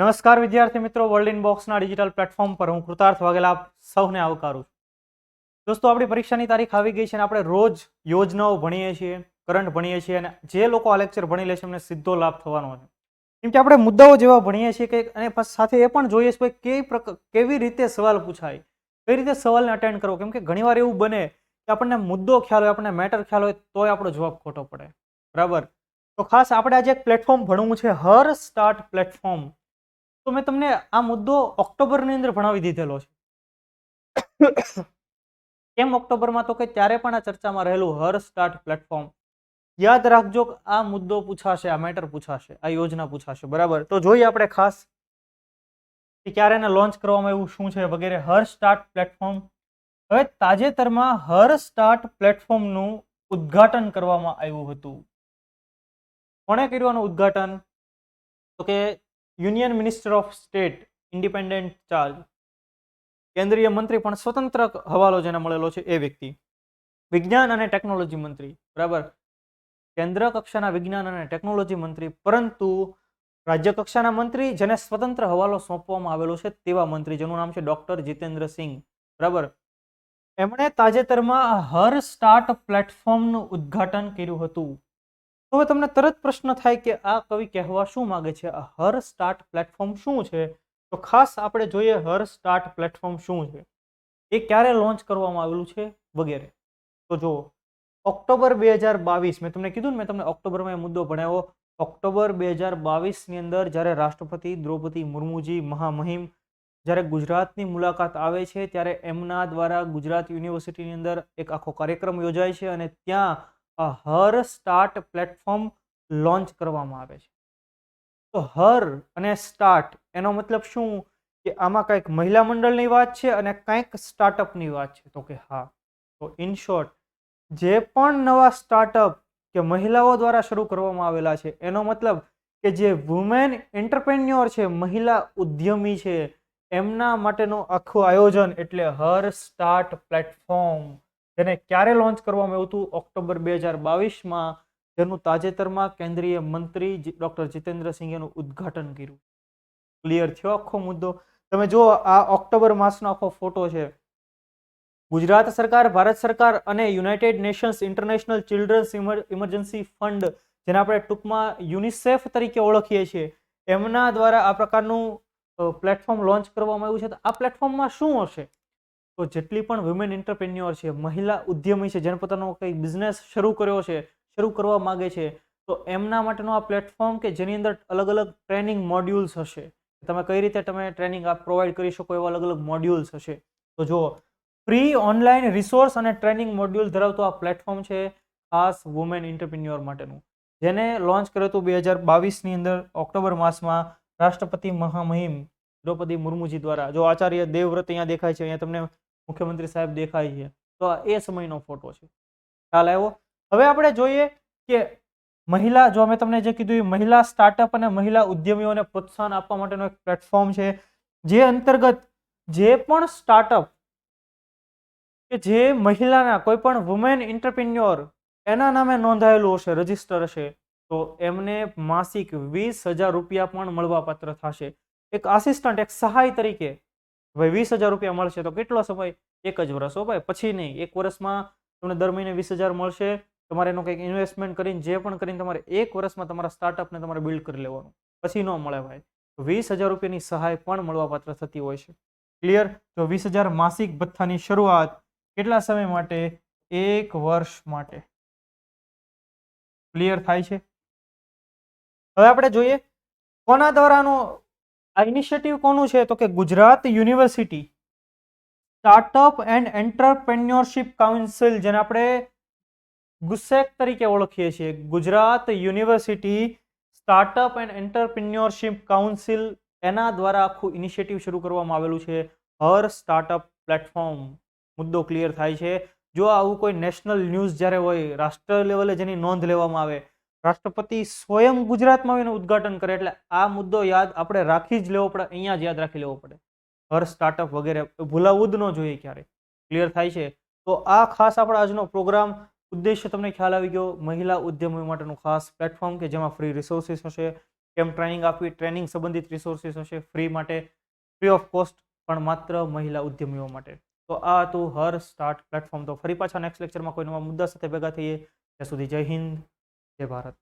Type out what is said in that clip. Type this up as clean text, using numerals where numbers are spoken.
નમસ્કાર વિદ્યાર્થી મિત્રો, વર્લ્ડ ઇનબોક્સના ડિજિટલ પ્લેટફોર્મ પર હું કૃતાર્થ વાઘેલા આપ સૌને આવકારું છું। દોસ્તો, આપણી પરીક્ષાની તારીખ આવી ગઈ છે અને આપણે રોજ યોજનાઓ ભણીએ છીએ, કરંટ ભણીએ છીએ અને જે લોકો આ લેક્ચર ભણી લેશે એમને સીધો લાભ થવાનો છે। કેમ કે આપણે મુદ્દાઓ જેવા ભણીએ છીએ કે અને સાથે એ પણ જોઈએ છીએ કે કેવી રીતે સવાલ પૂછાય, કઈ રીતે સવાલને અટેન્ડ કરવો। કેમ કે ઘણીવાર એવું બને કે આપણને મુદ્દો ખ્યાલ હોય, આપણને મેટર ખ્યાલ હોય તોય આપણો જવાબ ખોટો પડે, બરાબર। તો ખાસ આપણે આજે એક પ્લેટફોર્મ ભણવું છે, હર સ્ટાર્ટ પ્લેટફોર્મ। તો મેં તમને આ મુદ્દો ઓક્ટોબરની અંદર ભણાવી દીધેલો છે। કેમ ઓક્ટોબરમાં? તો કે ત્યારે પણ આ ચર્ચામાં રહેલું હર સ્ટાર્ટ પ્લેટફોર્મ યાદ રાખજો, આ મુદ્દો પૂછાશે, આ મેટર પૂછાશે, આ યોજના પૂછાશે, બરાબર। તો જોઈએ આપણે ખાસ કે ક્યારે એને લોન્ચ કરવામાં આવ્યું, શું છે વગેરે। હર સ્ટાર્ટ પ્લેટફોર્મ, હવે તાજેતરમાં હર સ્ટાર્ટ પ્લેટફોર્મનું ઉદ્ઘાટન કરવામાં આવ્યું હતું। કોણે કર્યું આનું ઉદ્ઘાટન? તો કે union minister of state, independent charge, કેન્દ્રીય મંત્રી પણ સ્વતંત્ર હવાલો જેને મળેલો છે એ વ્યક્તિ, વિજ્ઞાન અને ટેકનોલોજી મંત્રી, બરાબર। કેન્દ્ર કક્ષાના વિજ્ઞાન અને ટેકનોલોજી મંત્રી, પરંતુ રાજ્ય કક્ષાના મંત્રી જેને સ્વતંત્ર હવાલો સોંપવામાં આવેલો છે તેવા મંત્રી, જેનું નામ છે ડોક્ટર જીતેન્દ્ર સિંહ, બરાબર। એમણે તાજેતરમાં હર સ્ટાર્ટ પ્લેટફોર્મનું ઉદ્ઘાટન કર્યું હતું। તો હવે તમને તરત પ્રશ્ન થાય કે આ કવિ કહેવા શું માંગે છે, આ હર સ્ટાર્ટ પ્લેટફોર્મ શું છે? તો ખાસ આપણે જોઈએ હર સ્ટાર્ટ પ્લેટફોર્મ શું છે, એ ક્યારે લોન્ચ કરવામાં આવેલું છે વગેરે। તો જુઓ, ઓક્ટોબર 2022, મેં તમને કીધું ને, મેં તમને ઓક્ટોબરમાં એ મુદ્દો ભણાવ્યો। ઓક્ટોબર 2022ની અંદર જ્યારે રાષ્ટ્રપતિ દ્રૌપદી મુર્મુજી મહામહિમ જ્યારે ગુજરાતની મુલાકાત આવે છે ત્યારે એમના દ્વારા ગુજરાત યુનિવર્સિટીની અંદર એક આખો કાર્યક્રમ યોજાય છે અને ત્યાં આ હર સ્ટાર્ટ પ્લેટફોર્મ લોન્ચ કરવામાં આવે છે। તો હર અને સ્ટાર્ટ એનો મતલબ શું કે આમાં કંઈક મહિલા મંડળની વાત છે અને કંઈક સ્ટાર્ટઅપની વાત છે? તો કે હા। તો ઇન શોર્ટ, જે પણ નવા સ્ટાર્ટઅપ કે મહિલાઓ દ્વારા શરૂ કરવામાં આવેલા છે, એનો મતલબ કે જે વુમેન એન્ટરપ્રેન્યોર છે, મહિલા ઉદ્યમી છે, એમના માટેનું આખું આયોજન એટલે હર સ્ટાર્ટ પ્લેટફોર્મ, જેને ક્યારે લોન્ચ કરવામાં આવ્યું હતું? ઓક્ટોબર 2022માં, જેનું તાજેતરમાં કેન્દ્રીય મંત્રી ડોક્ટર જીતેન્દ્ર સિંહે એનું ઉદ્ઘાટન કર્યું। ક્લિયર થયો આખો મુદ્દો? તમે જુઓ, આ ઓક્ટોબર માસનો આખો ફોટો છે। ગુજરાત સરકાર, ભારત સરકાર અને United Nations International Children's Emergency Fund, જેને આપણે ટૂંકમાં યુનિસેફ તરીકે ઓળખીએ છીએ, એમના દ્વારા આ પ્રકારનું પ્લેટફોર્મ લોન્ચ કરવામાં આવ્યું છે। તો આ પ્લેટફોર્મમાં શું હશે? તો જેટલી પણ વુમેન એન્ટરપ્રેન્યોર છે, મહિલા ઉદ્યમી છે, જેને પોતાનો કંઈ બિઝનેસ શરૂ કર્યો છે, શરૂ કરવા માંગે છે, તો એમના માટેનું આ પ્લેટફોર્મ કે જેની અંદર અલગ અલગ ટ્રેનિંગ મોડ્યુલ્સ હશે, તમે કઈ રીતે તમે ટ્રેનિંગ પ્રોવાઈડ કરી શકો એવા અલગ અલગ મોડ્યુલ્સ હશે। તો જુઓ, ફ્રી ઓનલાઈન રિસોર્સ અને ટ્રેનિંગ મોડ્યુલ ધરાવતું આ પ્લેટફોર્મ છે ખાસ વુમેન એન્ટરપ્રેન્યોર માટેનું, જેને લોન્ચ કર્યું હતું 2022ની અંદર ઓક્ટોબર માસમાં રાષ્ટ્રપતિ મહામહિમ દ્રૌપદી મુર્મુજી દ્વારા। જો આચાર્ય દેવવ્રત અહીંયા દેખાય છે, અહીંયા તમને મુખ્યમંત્રી સાહેબ દેખાય છે, તો આ એ સમયનો ફોટો છે। ખ્યાલ આવ્યો? હવે આપણે જોઈએ કે મહિલા, જો મેં તમને જે કીધું એ મહિલા સ્ટાર્ટઅપ અને મહિલા ઉદ્યમીઓને પ્રોત્સાહન આપવા માટેનો એક પ્લેટફોર્મ છે, જે અંતર્ગત જે પણ સ્ટાર્ટઅપ કે જે મહિલાના કોઈ પણ વુમેન એન્ટરપ્રેન્યોર એના નામે નોંધાયેલું હશે, રજીસ્ટર હશે, તો એમને માસિક 20,000 રૂપિયા પણ મળવાપાત્ર થશે। એક આસિસ્ટન્ટ, એક સહાય તરીકે ભાઈ 20,000 રૂપિયા મળશે તો કેટલો સમય? 1 જ વર્ષ, હો ભાઈ, પછી નહીં। 1 વર્ષમાં તમને દર મહિને 20,000 મળશે। તમારે એનું કંઈક ઇન્વેસ્ટમેન્ટ કરીને, જે પણ કરીને તમારે 1 વર્ષમાં તમારા સ્ટાર્ટઅપને તમારે બિલ્ડ કરી લેવાનું, પછી ન મળે ભાઈ। 20,000 રૂપિયાની સહાય પણ મળવાપાત્ર થતી હોય છે। ક્લિયર? તો 20,000 માસિક ભથ્થાની શરૂઆત કેટલા સમય માટે? 1 વર્ષ માટે। ક્લિયર થાય છે? હવે આપણે જોઈએ કોના દ્વારાનો આ ઇનિશિયેટિવ કોનું છે? તો કે Gujarat university startup and entrepreneurship council, જેને આપણે ગુસ્સેક તરીકે ઓળખીએ છીએ, Gujarat university startup and entrepreneurship council, એના દ્વારા આખું ઇનિશિયેટિવ શરૂ કરવામાં આવેલું છે હર સ્ટાર્ટઅપ પ્લેટફોર્મ। મુદ્દો ક્લિયર થાય છે? જો આવું કોઈ નેશનલ ન્યૂઝ જ્યારે હોય, રાષ્ટ્ર લેવલે જેની નોંધ લેવામાં આવે, રાષ્ટ્રપતિ સ્વયં ગુજરાતમાં આવીને ઉદ્ઘાટન કરે, એટલે આ મુદ્દો યાદ આપણે રાખી જ લેવો પડે, અહીંયા જ યાદ રાખી લેવો પડે, હર સ્ટાર્ટઅપ વગેરે ભૂલાવવું જ ન જોઈએ ક્યારે। ક્લિયર થાય છે? તો આ ખાસ આપણો આજનો પ્રોગ્રામ ઉદ્દેશ્ય તમને ખ્યાલ આવી ગયો, મહિલા ઉદ્યમી માટેનું ખાસ પ્લેટફોર્મ કે જેમાં ફ્રી રિસોર્સિસ હશે, કેમ ટ્રેનિંગ આપવી, ટ્રેનિંગ સંબંધિત રિસોર્સિસ હશે ફ્રી માટે, ફ્રી ઓફ કોસ્ટ, પણ માત્ર મહિલા ઉદ્યમીઓ માટે. તો આ હતું હર સ્ટાર્ટ પ્લેટફોર્મ. તો ફરી પાછા નેક્સ્ટ લેક્ચરમાં કોઈ નવા મુદ્દા સાથે ભેગા થઈએ. ત્યાં સુધી જય હિન્દ, જય ભારત.